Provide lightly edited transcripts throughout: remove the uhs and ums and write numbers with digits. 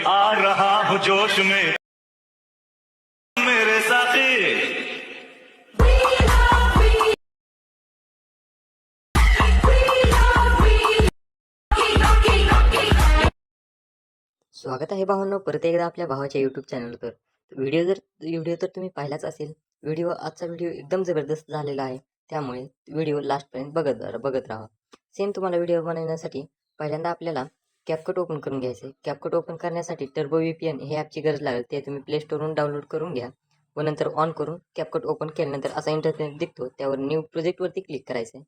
आ रहा हूँ जोश में मेरे साथी। स्वागत आहे भावांनो परत एकदा आपल्या भावाच्या यूट्यूब चॅनलवर। व्हिडिओ तर तुम्ही पाहिलाच असेल। आजचा व्हिडिओ एकदम जबरदस्त झालेला आहे, त्यामुळे व्हिडिओ लास्टपर्यंत बघत राहा। सेम तुम्हाला व्हिडिओ बनवण्यासाठी पहिल्यांदा आपल्याला कॅपकट ओपन करून घ्यायचे। कॅपकट ओपन करण्यासाठी टर्बो VPN हे ॲपची गरज लागेल। ते तुम्ही प्ले स्टोरवरून डाउनलोड करून घ्या व नंतर ऑन करून कॅपकट ओपन केल्यानंतर असा इंटरफेस दिसतो, त्यावर न्यू प्रोजेक्टवरती क्लिक करायचं।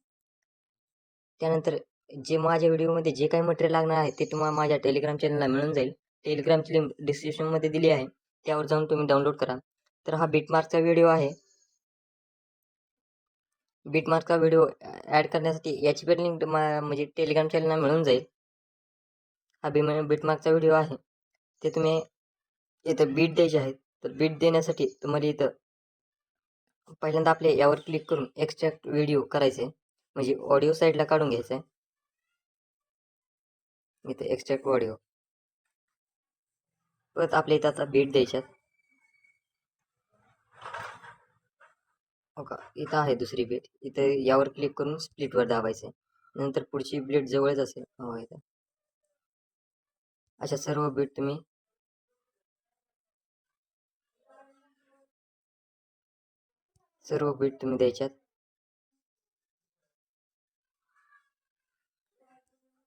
त्यानंतर जे माझ्या व्हिडिओमध्ये जे काही मटेरियल लागणार आहे ते तुम्हाला माझ्या टेलिग्राम चॅनलला मिळून जाईल। टेलिग्रामची लिंक डिस्क्रिप्शनमध्ये दिली आहे, त्यावर जाऊन तुम्ही डाउनलोड करा। तर हा बिटमार्कचा व्हिडिओ आहे। बिटमार्कचा व्हिडिओ ॲड करण्यासाठी याची पण लिंक म्हणजे टेलिग्राम चॅनलला मिळून जाईल। हा बिटमार्कचा व्हिडिओ आहे, ते तुम्ही इथं बीट द्यायचे आहेत। तर बीट देण्यासाठी तुम्हाला इथं पहिल्यांदा आपल्या यावर क्लिक करून एक्स्ट्रॅक्ट व्हिडिओ करायचे, म्हणजे ऑडिओ साईडला काढून घ्यायचं आहे। इथं एक्स्ट्रॅक्ट ऑडिओ परत आपल्या इथं आता बीट द्यायच्यात। हो का, इथं आहे दुसरी बीट, इथं यावर क्लिक करून स्प्लिटवर दाबायचे। नंतर पुढची बीट जवळच असेल, हो इथं अशा सर्व बीट तुम्ही द्यायच्यात।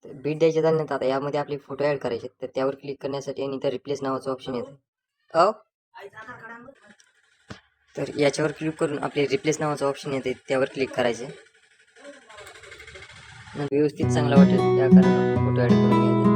तर बीट द्यायच्या झाल्यानंतर आता यामध्ये आपले फोटो ॲड करायचे। तर त्यावर क्लिक करण्यासाठी आणि इथं रिप्लेस नावाचं ऑप्शन येतं। तर याच्यावर क्लिक करून आपले रिप्लेस नावाचं ऑप्शन येते, त्यावर क्लिक करायचे। व्यवस्थित चांगला वाटेल त्या कारण फोटो ॲड करून घ्यायचे।